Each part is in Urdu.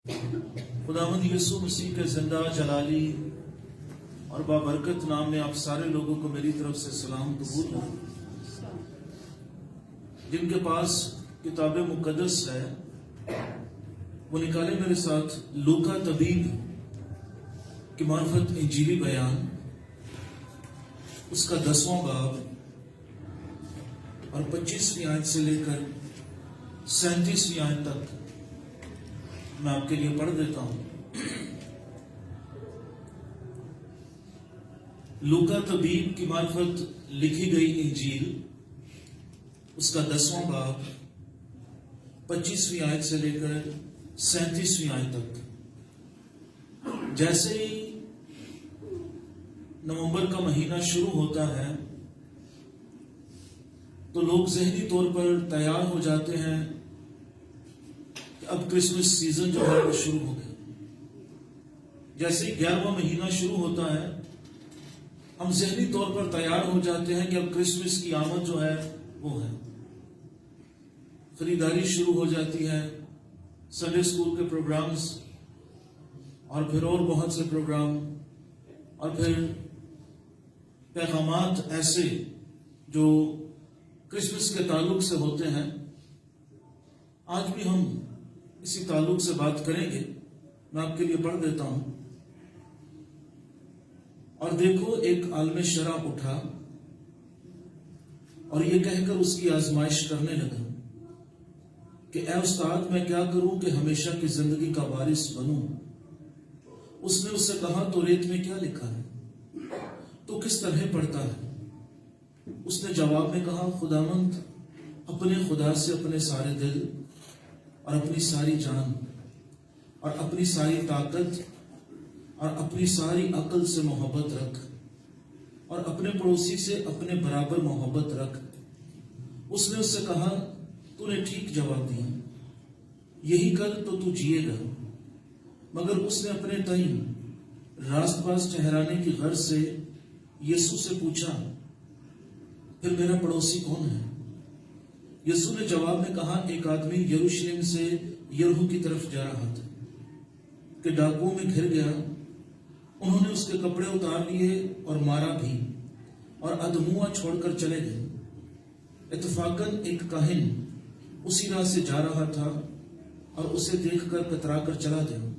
خداوند یسوع مسیح کے زندہ جلالی اور بابرکت نام میں آپ سارے لوگوں کو میری طرف سے سلام قبول ہو۔ جن کے پاس کتاب مقدس ہے وہ نکالے میرے ساتھ لوکا طبیب کی معرفت انجیلی بیان، اس کا 10واں باب اور 25ویں آیت سے لے کر 37ویں آیت تک میں آپ کے لیے پڑھ دیتا ہوں۔ لوکا طبیب کی معرفت لکھی گئی انجیل، اس کا 10واں باب 25ویں آیت سے لے کر 37ویں آیت تک۔ جیسے ہی نومبر کا مہینہ شروع ہوتا ہے تو لوگ ذہنی طور پر تیار ہو جاتے ہیں کہ اب کرسمس سیزن جو ہے وہ شروع ہو گیا۔ جیسے ہی 11واں مہینہ شروع ہوتا ہے ہم ذہنی طور پر تیار ہو جاتے ہیں کہ اب کرسمس کی آمد جو ہے وہ ہے۔ خریداری شروع ہو جاتی ہے، سنڈے اسکول کے پروگرامز اور پھر اور بہت سے پروگرام، اور پھر پیغامات ایسے جو کرسمس کے تعلق سے ہوتے ہیں۔ آج بھی ہم اسی تعلق سے بات کریں گے۔ میں آپ کے لیے پڑھ دیتا ہوں۔ اور دیکھو ایک عالم شرع اٹھا اور یہ کہہ کر اس کی آزمائش کرنے لگا کہ اے استاد، میں کیا کروں کہ ہمیشہ کی زندگی کا وارث بنوں؟ اس نے اس سے کہا تو ریت میں کیا لکھا ہے؟ تو کس طرح پڑھتا ہے؟ اس نے جواب میں کہا، خداوند اپنے خدا سے اپنے سارے دل اور اپنی ساری جان اور اپنی ساری طاقت اور اپنی ساری عقل سے محبت رکھ، اور اپنے پڑوسی سے اپنے برابر محبت رکھ۔ اس نے اس سے کہا، تو نے ٹھیک جواب دیا، یہی کر تو تو جیے گا۔ مگر اس نے اپنے تئیں راست باز ٹھہرانے کی غرض سے یسوع سے پوچھا، پھر میرا پڑوسی کون ہے؟ یسوع نے جواب میں کہا، ایک آدمی یروشلم سے یریحو کی طرف جا رہا تھا کہ ڈاکوؤں میں گھر گیا۔ انہوں نے اس کے کپڑے اتار لیے اور مارا بھی، اور ادھموا چھوڑ کر چلے گئے۔ اتفاقاً ایک کاہن اسی راہ سے جا رہا تھا اور اسے دیکھ کر کترا کر چلا گیا۔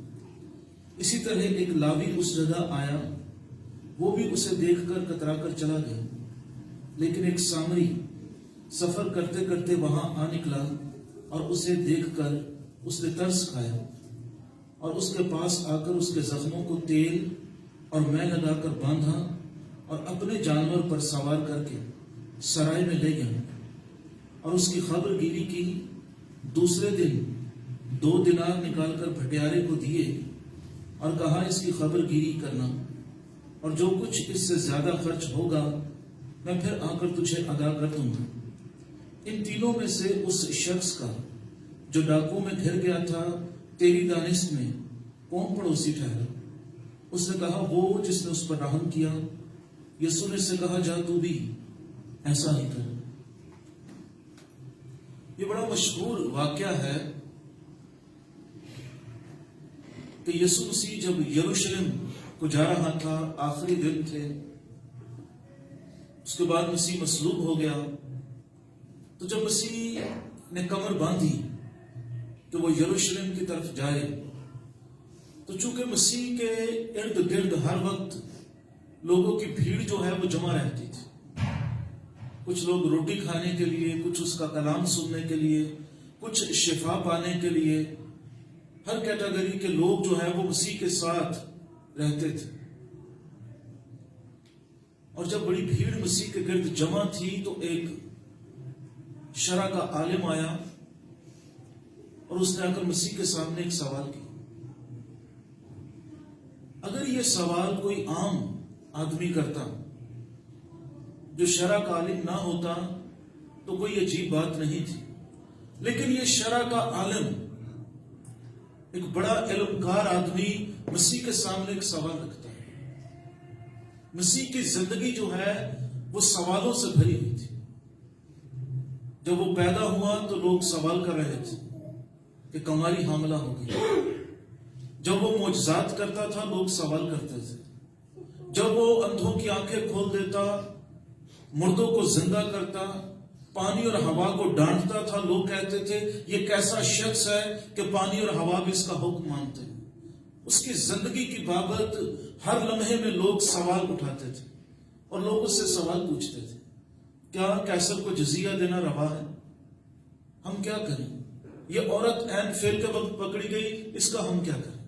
اسی طرح ایک لاوی اس جگہ آیا، وہ بھی اسے دیکھ کر کترا کر چلا گیا۔ لیکن ایک سامری سفر کرتے کرتے وہاں آ نکلا اور اسے دیکھ کر اس نے ترس کھایا، اور اس کے پاس آ کر اس کے زخموں کو تیل اور مے لگا کر باندھا، اور اپنے جانور پر سوار کر کے سرائے میں لے گیا، اور اس کی خبر گیری کی۔ دوسرے دن 2 دینار نکال کر بھٹیارے کو دیے اور کہا، اس کی خبر گیری کرنا، اور جو کچھ اس سے زیادہ خرچ ہوگا میں پھر آ کر تجھے ادا کر دوں گا۔ ان تینوں میں سے اس شخص کا جو ڈاکوؤں میں گھر گیا تھا تیری دانست میں کون پڑوسی ٹھہرا؟ اس نے کہا، وہ جس نے اس پر رحم کیا۔ یسوع نے اس سے کہا، جا تو بھی ایسا ہی کر۔ یہ بڑا مشہور واقعہ ہے کہ یسوع مسیح جب یروشلم کو جا رہا تھا، آخری دن تھے، اس کے بعد مسیح مصلوب ہو گیا۔ تو جب مسیح نے کمر باندھی کہ وہ یروشلم کی طرف جائے، تو چونکہ مسیح کے ارد گرد ہر وقت لوگوں کی بھیڑ جو ہے وہ جمع رہتی تھی۔ کچھ لوگ روٹی کھانے کے لیے، کچھ اس کا کلام سننے کے لیے، کچھ شفا پانے کے لیے، ہر کیٹیگری کے لوگ جو ہے وہ مسیح کے ساتھ رہتے تھے۔ اور جب بڑی بھیڑ مسیح کے گرد جمع تھی تو ایک شرع کا عالم آیا اور اس نے آ کر مسیح کے سامنے ایک سوال کیا۔ اگر یہ سوال کوئی عام آدمی کرتا جو شرع کا عالم نہ ہوتا تو کوئی عجیب بات نہیں تھی، لیکن یہ شرع کا عالم، ایک بڑا علمکار آدمی مسیح کے سامنے ایک سوال رکھتا ہے۔ مسیح کی زندگی جو ہے وہ سوالوں سے بھری ہوئی تھی۔ جب وہ پیدا ہوا تو لوگ سوال کر رہے تھے کہ کماری حاملہ ہوگی، جب وہ معجزات کرتا تھا لوگ سوال کرتے تھے. جب وہ اندھوں کی آنکھیں کھول دیتا، مردوں کو زندہ کرتا، پانی اور ہوا کو ڈانٹتا تھا، لوگ کہتے تھے یہ کیسا شخص ہے کہ پانی اور ہوا بھی اس کا حکم مانتے ہیں. اس کی زندگی کی بابت ہر لمحے میں لوگ سوال اٹھاتے تھے اور لوگ اس سے سوال پوچھتے تھے، کیا قیصر کو جزیہ دینا روا ہے؟ ہم کیا کریں؟ یہ عورت عین فعل کے وقت پکڑی گئی، اس کا ہم کیا کریں؟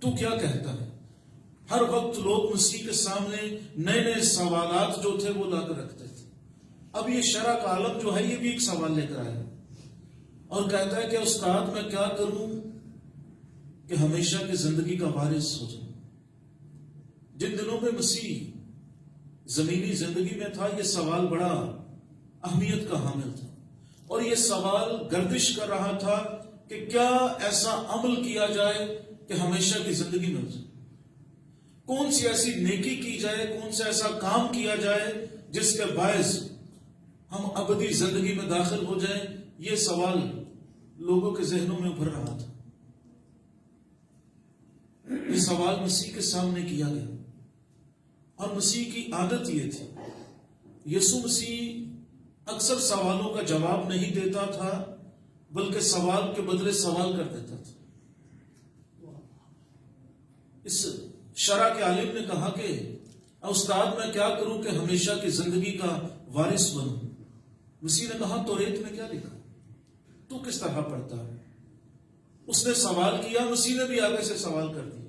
تو کیا کہتا ہے؟ ہر وقت لوگ مسیح کے سامنے نئے نئے سوالات جو تھے وہ لا کر رکھتے تھے. اب یہ شرع کا عالم جو ہے یہ بھی ایک سوال لے کر آیا اور کہتا ہے کہ استاد میں کیا کروں کہ ہمیشہ کی زندگی کا وارث ہو جاؤں. جن دنوں میں مسیح زمینی زندگی میں تھا یہ سوال بڑا اہمیت کا حامل تھا اور یہ سوال گردش کر رہا تھا کہ کیا ایسا عمل کیا جائے کہ ہمیشہ کی زندگی مل جائے. کون سی ایسی نیکی کی جائے، کون سا ایسا کام کیا جائے جس کے باعث ہم ابدی زندگی میں داخل ہو جائیں. یہ سوال لوگوں کے ذہنوں میں ابھر رہا تھا. یہ سوال مسیح کے سامنے کیا گیا اور مسیح کی عادت یہ تھی. یسوع مسیح اکثر سوالوں کا جواب نہیں دیتا تھا بلکہ سوال کے بدلے سوال کر دیتا تھا. اس شرع کے عالم نے کہا کہ استاد میں کیا کروں کہ ہمیشہ کی زندگی کا وارث بنوں. مسیح نے کہا توریت میں کیا لکھا، تو کس طرح پڑھتا ہے؟ اس نے سوال کیا، مسیح نے بھی آگے سے سوال کر دیا.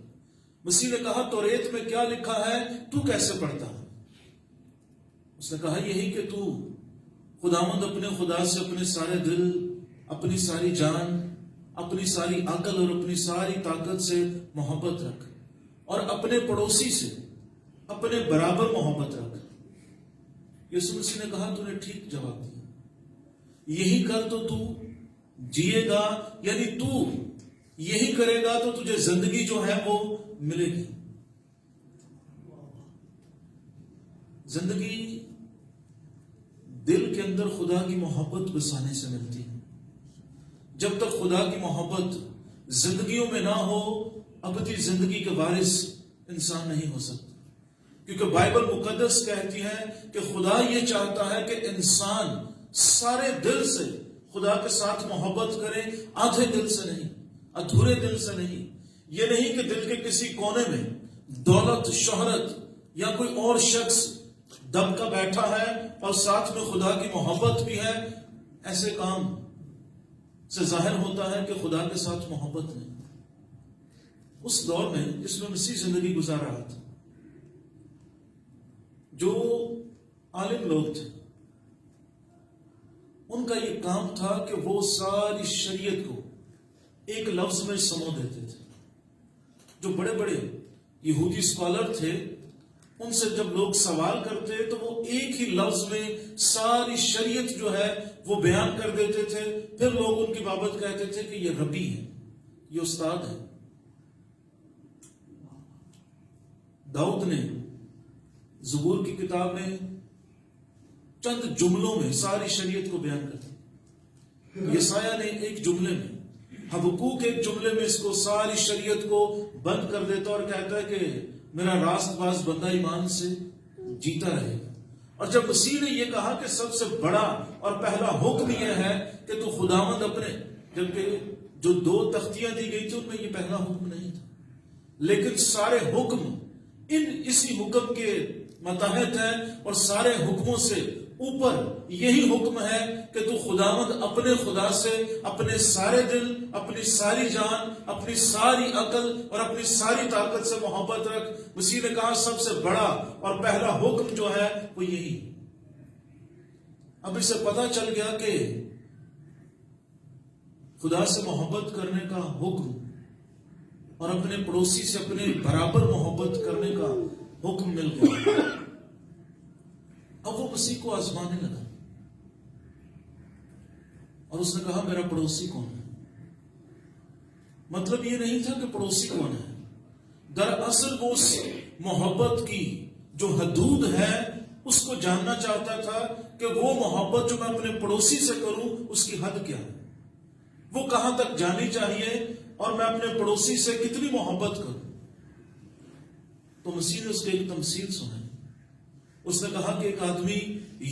مسیح نے کہا توریت میں کیا لکھا ہے، تو کیسے پڑھتا ہے؟ اس نے کہا یہی کہ تو خداوند اپنے خدا سے اپنے سارے دل، اپنی ساری جان، اپنی ساری عقل اور اپنی ساری طاقت سے محبت رکھ اور اپنے پڑوسی سے اپنے برابر محبت رکھ. یسوع مسیح نے کہا تو نے ٹھیک جواب دیا، یہی کر تو جیے گا، یعنی تو یہی کرے گا تو تجھے زندگی جو ہے وہ ملے گی. زندگی دل کے اندر خدا کی محبت بسانے سے ملتی ہے. جب تک خدا کی محبت زندگیوں میں نہ ہو ابدی زندگی کے وارث انسان نہیں ہو سکتا. کیونکہ بائبل مقدس کہتی ہے کہ خدا یہ چاہتا ہے کہ انسان سارے دل سے خدا کے ساتھ محبت کرے، آدھے دل سے نہیں، ادھورے دل سے نہیں. یہ نہیں کہ دل کے کسی کونے میں دولت، شہرت یا کوئی اور شخص دب کا بیٹھا ہے اور ساتھ میں خدا کی محبت بھی ہے. ایسے کام سے ظاہر ہوتا ہے کہ خدا کے ساتھ محبت نہیں. اس دور میں جس میں مسیح زندگی گزار رہا تھا، جو عالم لوگ تھے ان کا یہ کام تھا کہ وہ ساری شریعت کو ایک لفظ میں سمو دیتے تھے. جو بڑے بڑے یہودی اسکالر تھے ان سے جب لوگ سوال کرتے تو وہ ایک ہی لفظ میں ساری شریعت جو ہے وہ بیان کر دیتے تھے. پھر لوگ ان کی بابت کہتے تھے کہ یہ ربی ہے، یہ استاد ہے. داؤد نے زبور کی کتاب میں چند جملوں میں ساری شریعت کو بیان کر دیا. یسایہ نے ایک جملے میں، حبقوق ایک جملے میں اس کو ساری شریعت کو بند کر دیتا اور کہتا ہے کہ میرا راست باز بندہ ایمان سے جیتا رہے گا. اور جب مسیح نے یہ کہا کہ سب سے بڑا اور پہلا حکم یہ ہے کہ تو خداوند اپنے، جبکہ جو 2 تختیاں دی گئی تھی ان میں یہ پہلا حکم نہیں تھا، لیکن سارے حکم اسی حکم کے متحد ہیں اور سارے حکموں سے اوپر یہی حکم ہے کہ تو خداوند اپنے خدا سے اپنے سارے دل، اپنی ساری جان، اپنی ساری عقل اور اپنی ساری طاقت سے محبت رکھ. مسیح نے کہا سب سے بڑا اور پہلا حکم جو ہے وہ یہی. اب اسے پتا چل گیا کہ خدا سے محبت کرنے کا حکم اور اپنے پڑوسی سے اپنے برابر محبت کرنے کا حکم مل گیا. اب وہ مسیح کو آزمانے لگا اور اس نے کہا میرا پڑوسی کون ہے. مطلب یہ نہیں تھا کہ پڑوسی کون ہے، دراصل وہ اس محبت کی جو حدود ہے اس کو جاننا چاہتا تھا کہ وہ محبت جو میں اپنے پڑوسی سے کروں اس کی حد کیا ہے، وہ کہاں تک جانی چاہیے، اور میں اپنے پڑوسی سے کتنی محبت کروں. تو مسیح نے اس کی ایک تمثیل سنائی. اس نے کہا کہ ایک آدمی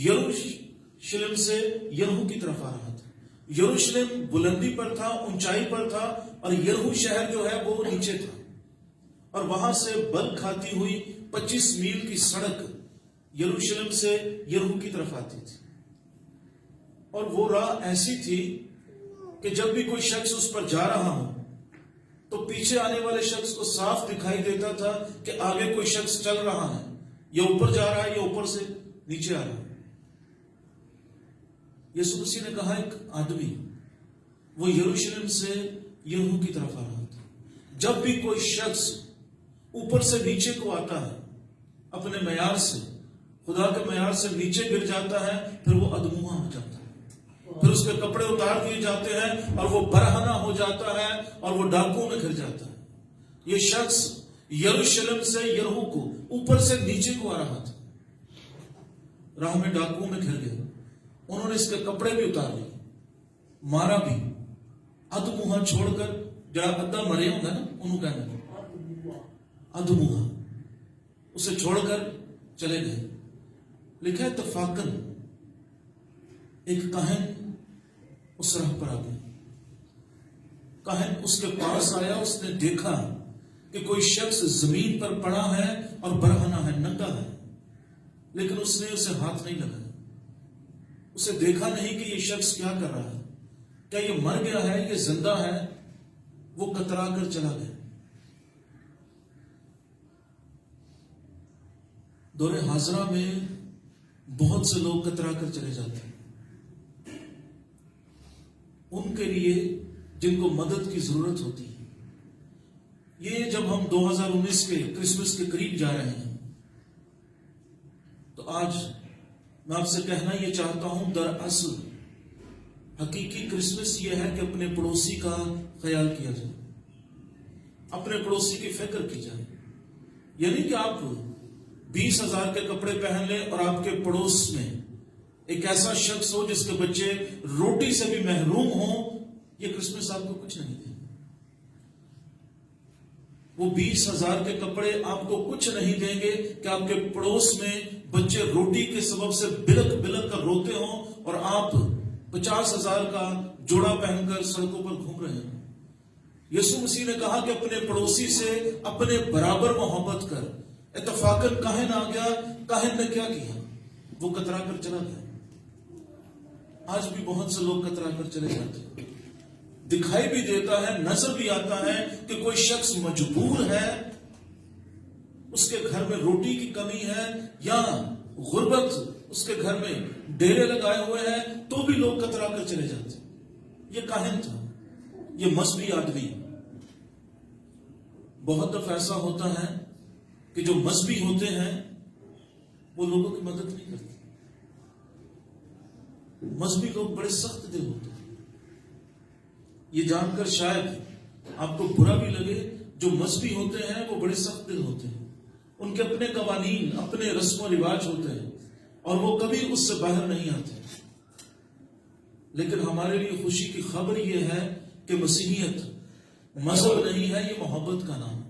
یروشلم سے یریحو کی طرف آ رہا تھا. یروشلم بلندی پر تھا, اونچائی پر تھا, اور یریحو شہر جو ہے وہ نیچے تھا. اور وہاں سے بل کھاتی ہوئی 25 میل کی سڑک یروشلم سے یریحو کی طرف آتی تھی. اور وہ راہ ایسی تھی کہ جب بھی کوئی شخص اس پر جا رہا ہو تو پیچھے آنے والے شخص کو صاف دکھائی دیتا تھا کہ آگے کوئی شخص چل رہا ہے, یا اوپر جا رہا ہے یا اوپر سے نیچے آ رہا ہے. یسوع مسیح نے کہا ایک آدمی وہ یروشلم سے یریحو کی طرف آ رہا تھا. جب بھی کوئی شخص اوپر سے نیچے کو آتا ہے اپنے معیار سے, خدا کے معیار سے نیچے گر جاتا ہے, پھر وہ ادموہا ہو جاتا ہے. پھر اس کے کپڑے اتار دیے جاتے ہیں اور وہ برہنہ ہو جاتا ہے اور وہ ڈاکوں میں گر جاتا ہے. یہ شخص یروشلم سے یریحو کو اوپر سے نیچے کو آ رہا تھا. راہ میں ڈاکوں میں گر گئے. انہوں نے اس کے کپڑے بھی اتار لیے, مارا بھی, ادموہا چھوڑ کر, جڑا ادھا مرے ہوں گا نا انہوں کہنا ادموہا, اسے چھوڑ کر چلے گئے. لکھا ہے اتفاقاً ایک کاہن اس راہ پر آ گیا. کاہن اس کے پاس آیا, اس نے دیکھا کہ کوئی شخص زمین پر پڑا ہے اور برہنہ ہے, ننگا ہے, لیکن اس نے اسے ہاتھ نہیں لگایا. اسے دیکھا نہیں کہ یہ شخص کیا کر رہا ہے, کیا یہ مر گیا ہے, یہ زندہ ہے. وہ کترا کر چلا گیا. دور حاضرہ میں بہت سے لوگ کترا کر چلے جاتے ہیں. ان کے لیے جن کو مدد کی ضرورت ہوتی ہے. یہ جب ہم 2019 کے کرسمس کے قریب جا رہے ہیں تو آج میں آپ سے کہنا یہ چاہتا ہوں, دراصل حقیقی کرسمس یہ ہے کہ اپنے پڑوسی کا خیال کیا جائے, اپنے پڑوسی کی فکر کی جائے. یعنی کہ آپ 20,000 کے کپڑے پہن لیں اور آپ کے پڑوس میں ایک ایسا شخص ہو جس کے بچے روٹی سے بھی محروم ہوں, یہ کرسمس آپ کو کچھ نہیں دے. وہ 20,000 کے کپڑے آپ کو کچھ نہیں دیں گے کہ آپ کے پڑوس میں بچے روٹی کے سبب سے بلک بلک کر روتے ہوں اور آپ 50,000 کا جوڑا پہن کر سڑکوں پر گھوم رہے ہیں. یسوع مسیح نے کہا کہ اپنے پڑوسی سے اپنے برابر محبت کر. اتفاقاً کاہن آ گیا. کاہن نے کیا کیا؟ وہ کترا کر چلا گیا. آج بھی بہت سے لوگ کترا کر چلے جاتے ہیں. دکھائی بھی دیتا ہے, نظر بھی آتا ہے کہ کوئی شخص مجبور ہے, اس کے گھر میں روٹی کی کمی ہے یا غربت اس کے گھر میں ڈیرے لگائے ہوئے ہیں, تو بھی لوگ کترا کر چلے جاتے ہیں. یہ کاہن تھا, یہ مذہبی آدمی. بہت دفعہ ایسا ہوتا ہے کہ جو مذہبی ہوتے ہیں وہ لوگوں کی مدد نہیں کرتے. مذہبی لوگ بڑے سخت دل ہوتے ہیں. یہ جان کر شاید آپ کو برا بھی لگے, جو مذہبی ہوتے ہیں وہ بڑے سخت دل ہوتے ہیں. ان کے اپنے قوانین, اپنے رسم و رواج ہوتے ہیں اور وہ کبھی اس سے باہر نہیں آتے. لیکن ہمارے لیے خوشی کی خبر یہ ہے کہ مسیحیت مذہب نہیں ہے, یہ محبت کا نام.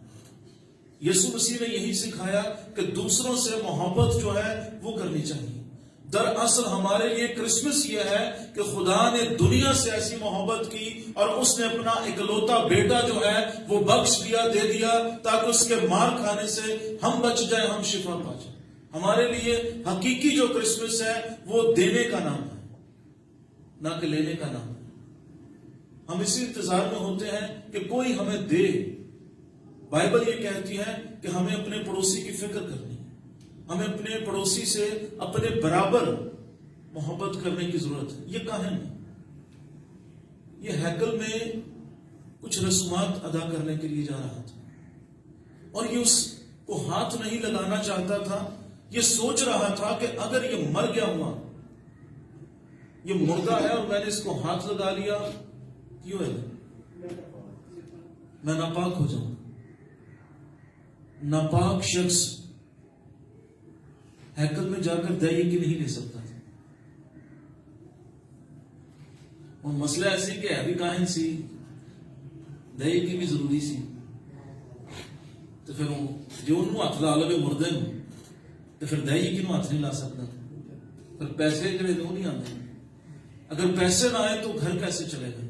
یسوع مسیح نے یہی سکھایا کہ دوسروں سے محبت جو ہے وہ کرنی چاہیے. دراصل ہمارے لیے کرسمس یہ ہے کہ خدا نے دنیا سے ایسی محبت کی اور اس نے اپنا اکلوتا بیٹا جو ہے وہ بخش دیا, دے دیا, تاکہ اس کے مار کھانے سے ہم بچ جائیں, ہم شفا پا جائیں. ہمارے لیے حقیقی جو کرسمس ہے وہ دینے کا نام ہے, نہ کہ لینے کا نام ہے. ہم اسی انتظار میں ہوتے ہیں کہ کوئی ہمیں دے. بائبل یہ کہتی ہے کہ ہمیں اپنے پڑوسی کی فکر کرنی, ہمیں اپنے پڑوسی سے اپنے برابر محبت کرنے کی ضرورت ہے. یہ کاہن یہ ہیکل میں کچھ رسومات ادا کرنے کے لیے جا رہا تھا اور یہ اس کو ہاتھ نہیں لگانا چاہتا تھا. یہ سوچ رہا تھا کہ اگر یہ مر گیا ہوا, یہ مردہ ہے اور میں نے اس کو ہاتھ لگا لیا, کیوں ہے میں ناپاک ہو جاؤں. ناپاک شخص ہیکل میں جا کر دہی کی نہیں لے سکتا تھا. اور مسئلہ ایسی کہ ابھی کاہن سی دہی کی بھی ضروری سی تو پھر جو انہوں ہاتھ لا لے مردے تو پھر دہی کی ہاتھ نہیں لا سکتا. پھر پیسے جڑے وہ نہیں آتے. اگر پیسے نہ آئے تو گھر کیسے چلے گا؟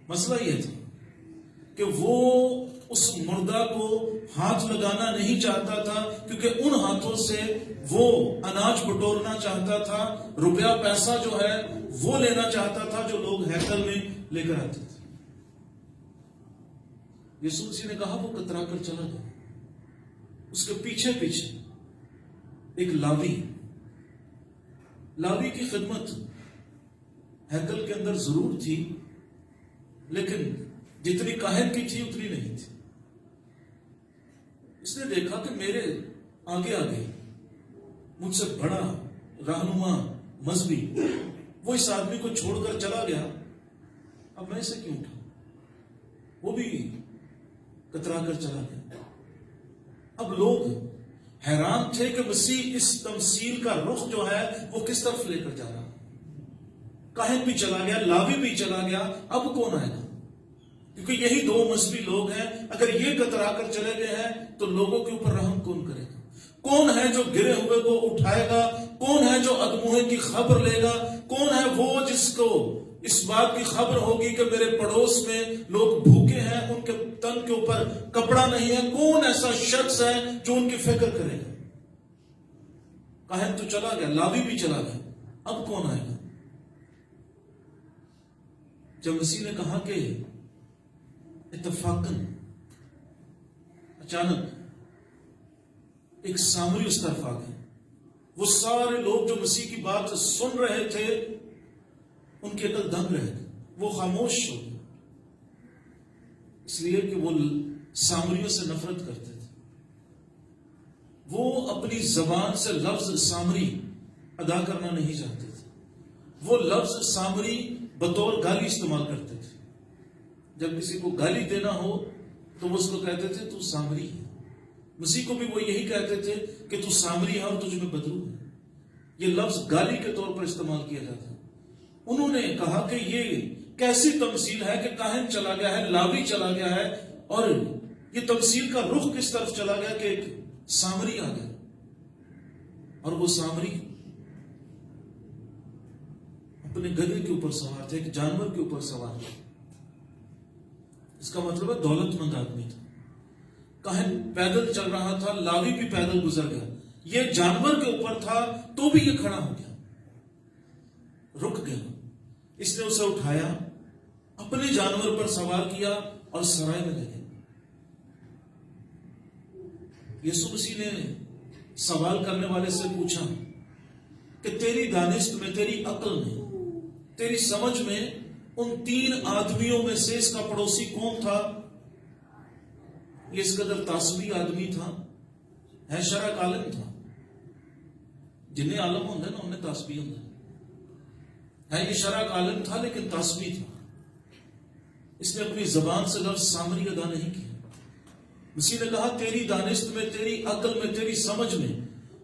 مسئلہ یہ تھا کہ وہ اس مردہ کو ہاتھ لگانا نہیں چاہتا تھا کیونکہ ان ہاتھوں سے وہ اناج بٹورنا چاہتا تھا, روپیہ پیسہ جو ہے وہ لینا چاہتا تھا جو لوگ ہیکل میں لے کر آتے تھے. یسوع مسیح نے کہا وہ کترا کر چلا گیا. اس کے پیچھے پیچھے ایک لاوی کی خدمت ہیکل کے اندر ضرور تھی لیکن جتنی کاہن کی تھی اتنی نہیں تھی. اس نے دیکھا کہ میرے آگے آگے مجھ سے بڑا رہنما مذہبی وہ اس آدمی کو چھوڑ کر چلا گیا, اب میں اسے کیوں اٹھا؟ وہ بھی کترا کر چلا گیا. اب لوگ حیران تھے کہ مسیح اس تمثیل کا رخ جو ہے وہ کس طرف لے کر جا رہا. کاہن بھی چلا گیا, لاوی بھی چلا گیا, اب کون آئے گا؟ کیونکہ یہی دو مذہبی لوگ ہیں. اگر یہ کترا کر چلے گئے ہیں تو لوگوں کے اوپر رحم کون کرے گا؟ کون ہے جو گرے ہوئے کو اٹھائے گا؟ کون ہے جو اگموہے کی خبر لے گا؟ کون ہے وہ جس کو اس بات کی خبر ہوگی کہ میرے پڑوس میں لوگ بھوکے ہیں, ان کے تن کے اوپر کپڑا نہیں ہے؟ کون ایسا شخص ہے جو ان کی فکر کرے گا؟ کاہن تو چلا گیا, لاوی بھی چلا گیا, اب کون آئے گا؟ جب مسیح نے کہا کہ اتفاقاً اچانک ایک سامری اس طرف آ گئے. وہ سارے لوگ جو مسیح کی بات سن رہے تھے ان کے عقل دنگ رہ گئے, وہ خاموش ہو گئے, اس لیے کہ وہ سامریوں سے نفرت کرتے تھے. وہ اپنی زبان سے لفظ سامری ادا کرنا نہیں چاہتے تھے. وہ لفظ سامری بطور گالی استعمال کرتے تھے. جب کسی کو گالی دینا ہو تو وہ اس کو کہتے تھے تو سامری ہے. مسیح کو بھی وہ یہی کہتے تھے کہ تو سامری ہے اور تجھ میں بدرو ہے. یہ لفظ گالی کے طور پر استعمال کیا جاتا ہے. انہوں نے کہا کہ یہ کیسی تمثیل ہے کہ کاہن چلا گیا ہے, لاوی چلا گیا ہے, اور یہ تمثیل کا رخ کس طرف چلا گیا کہ ایک سامری آ گیا, اور وہ سامری اپنے گدھے کے اوپر سوار تھے, ایک جانور کے اوپر سوار تھے. اس کا مطلب ہے دولت مند آدمی تھا. کاہن پیدل چل رہا تھا, لاوی بھی پیدل گزر گیا, یہ جانور کے اوپر تھا تو بھی یہ کھڑا ہو گیا, رک گیا. اس نے اسے اٹھایا, اپنے جانور پر سوار کیا اور سرائے میں لے گیا. یسوع مسیح نے سوال کرنے والے سے پوچھا کہ تیری دانست میں, تیری عقل میں, تیری سمجھ میں ان 3 آدمیوں میں سے اس کا پڑوسی کون تھا؟ یہ اس قدر تعصبی آدمی تھا, ہے شرع عالم تھا. جنہیں عالم ہوتا ہے نا انہیں تعصبی ہوتا ہے. یہ شرع عالم تھا لیکن تعصبی تھا. اس نے اپنی زبان سے لفظ سامری ادا نہیں کیا. مسیح نے کہا تیری دانست میں, تیری عقل میں, تیری سمجھ میں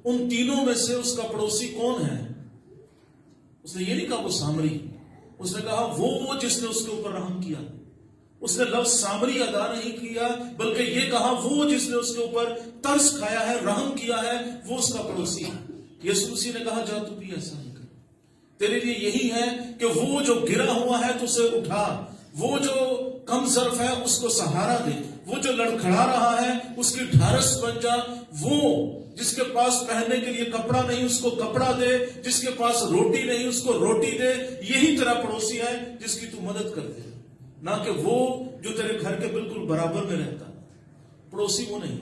ان 3 میں سے اس کا پڑوسی کون ہے؟ اس نے یہ نہیں کہا وہ سامری, اس نے کہا وہ جس نے اس کے اوپر رحم کیا. اس نے لفظ سامری ادا نہیں کیا بلکہ یہ کہا وہ جس نے اس کے اوپر ترس کھایا ہے, رحم کیا ہے, وہ اس کا پڑوسی ہے. یسوع مسیح نے کہا جا تو بھی ایسا نہیں کر. تیرے لیے یہی ہے کہ وہ جو گرا ہوا ہے تو اسے اٹھا, وہ جو کم ظرف ہے اس کو سہارا دے, وہ جو لڑکھڑا رہا ہے اس کی ڈھارس بن جا, وہ جس کے پاس پہننے کے لیے کپڑا نہیں اس کو کپڑا دے, جس کے پاس روٹی نہیں اس کو روٹی دے. یہی تیرا پڑوسی ہے جس کی تو مدد کر دے, نہ کہ وہ جو تیرے گھر کے بالکل برابر میں رہتا. پڑوسی وہ نہیں.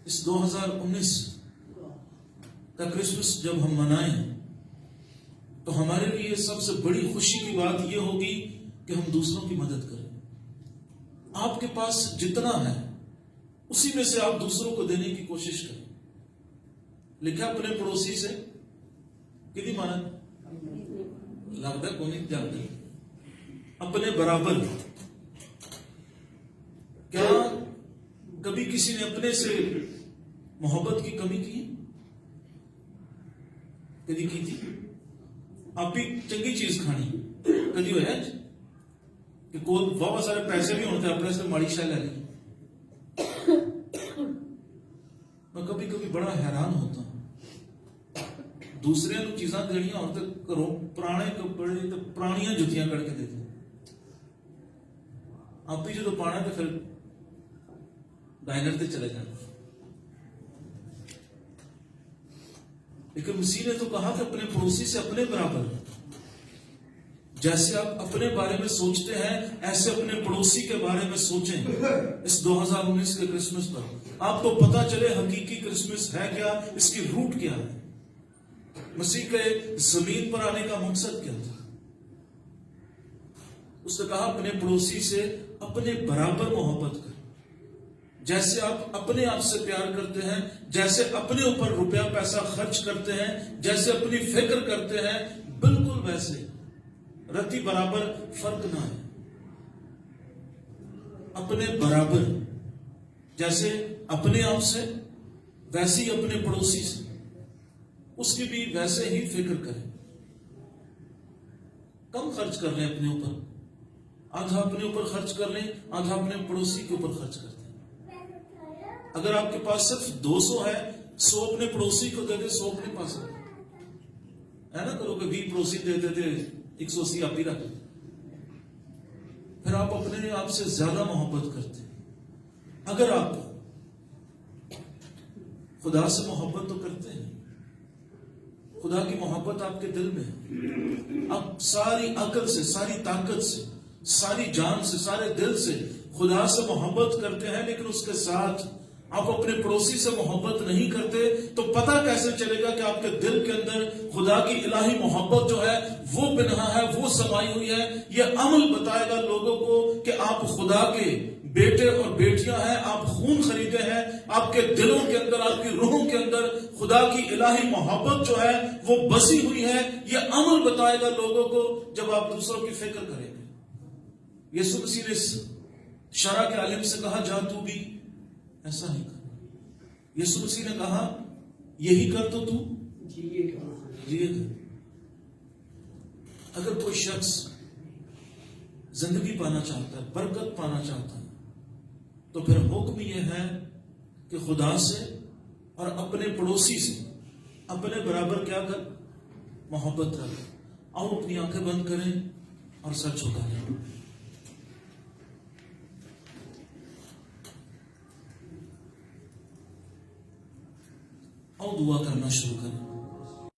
اس 2019 کا کرسمس جب ہم منائیں تو ہمارے لیے سب سے بڑی خوشی کی بات یہ ہوگی کہ ہم دوسروں کی مدد کریں. آپ کے پاس جتنا ہے اسی میں سے آپ دوسروں کو دینے کی کوشش کریں. لکھا اپنے پڑوسی سے کتنی مانا لگتا ہے کون جانتے اپنے برابر. کیا کبھی کسی نے اپنے سے محبت کی کمی کی؟ کدی کی تھی؟ آپ بھی چنگی چیز کھانی کدی ہوا کہ کوئی بہت سارے پیسے بھی ہوتے اپنے سے ماڑی شاہ لے لی. میں کبھی کبھی بڑا حیران ہوتا ہوں. دوسرے نو چیزاں دینیاں اور تے کرو پرانے کپڑے تے پرانیاں جتیاں کڑ کے دیتے. آپ ہی جو پانا تو پھر ڈائنر تے چلے جانا. لیکن مسیح نے تو کہا کہ اپنے پڑوسی سے اپنے برابر. جیسے آپ اپنے بارے میں سوچتے ہیں ایسے اپنے پڑوسی کے بارے میں سوچیں. اس 2019 کے کرسمس پر آپ کو پتا چلے حقیقی کرسمس ہے کیا, اس کی روٹ کیا ہے, مسیح کے زمین پر آنے کا مقصد کیا تھا. اس نے کہا اپنے پڑوسی سے اپنے برابر محبت کر. جیسے آپ اپنے آپ سے پیار کرتے ہیں, جیسے اپنے اوپر روپیہ پیسہ خرچ کرتے ہیں, جیسے اپنی فکر کرتے ہیں, بالکل ویسے رتی برابر فرق نہ ہے. اپنے برابر جیسے اپنے آپ سے ویسے ہی اپنے پڑوسی سے اس کی بھی ویسے ہی فکر کریں. کم خرچ کر لیں اپنے اوپر, آدھا اپنے اوپر خرچ کر لیں, آدھا اپنے پڑوسی کے اوپر خرچ کر دیں. اگر آپ کے پاس صرف 200 ہے, 100 اپنے پڑوسی کو دے دے, 100 اپنے پاس ہے نا. کرو کہ 20 پڑوسی دے دیتے, 180 آپ ہی رکھ لیں. پھر آپ اپنے آپ سے زیادہ محبت کرتے. اگر آپ خدا سے محبت تو کرتے ہیں, خدا کی محبت آپ کے دل میں ہے, آپ ساری عقل سے, ساری طاقت سے, ساری جان سے, سارے دل سے خدا سے محبت کرتے ہیں, لیکن اس کے ساتھ آپ اپنے پڑوسی سے محبت نہیں کرتے, تو پتہ کیسے چلے گا کہ آپ کے دل کے اندر خدا کی الہی محبت جو ہے وہ پنہاں ہے, وہ سمائی ہوئی ہے. یہ عمل بتائے گا لوگوں کو کہ آپ خدا کے بیٹے اور بیٹیاں ہیں, آپ خون خریدے ہیں, آپ کے دلوں کے اندر, آپ کی روحوں کے اندر خدا کی الہی محبت جو ہے وہ بسی ہوئی ہے. یہ عمل بتائے گا لوگوں کو جب آپ دوسروں کی فکر کریں گے. یسوع مسیح نے شرع کے عالم سے کہا جا تو بھی ایسا ہی کر. یسوع مسیح نے کہا یہی کر تو جیے گا. اگر کوئی شخص زندگی پانا چاہتا ہے, برکت پانا چاہتا ہے, تو پھر حکم یہ ہے کہ خدا سے اور اپنے پڑوسی سے اپنے برابر کیا کر, محبت رکھ. آؤ اپنی آنکھیں بند کریں اور سر جھکا لیں. آؤ دعا کرنا شروع کریں.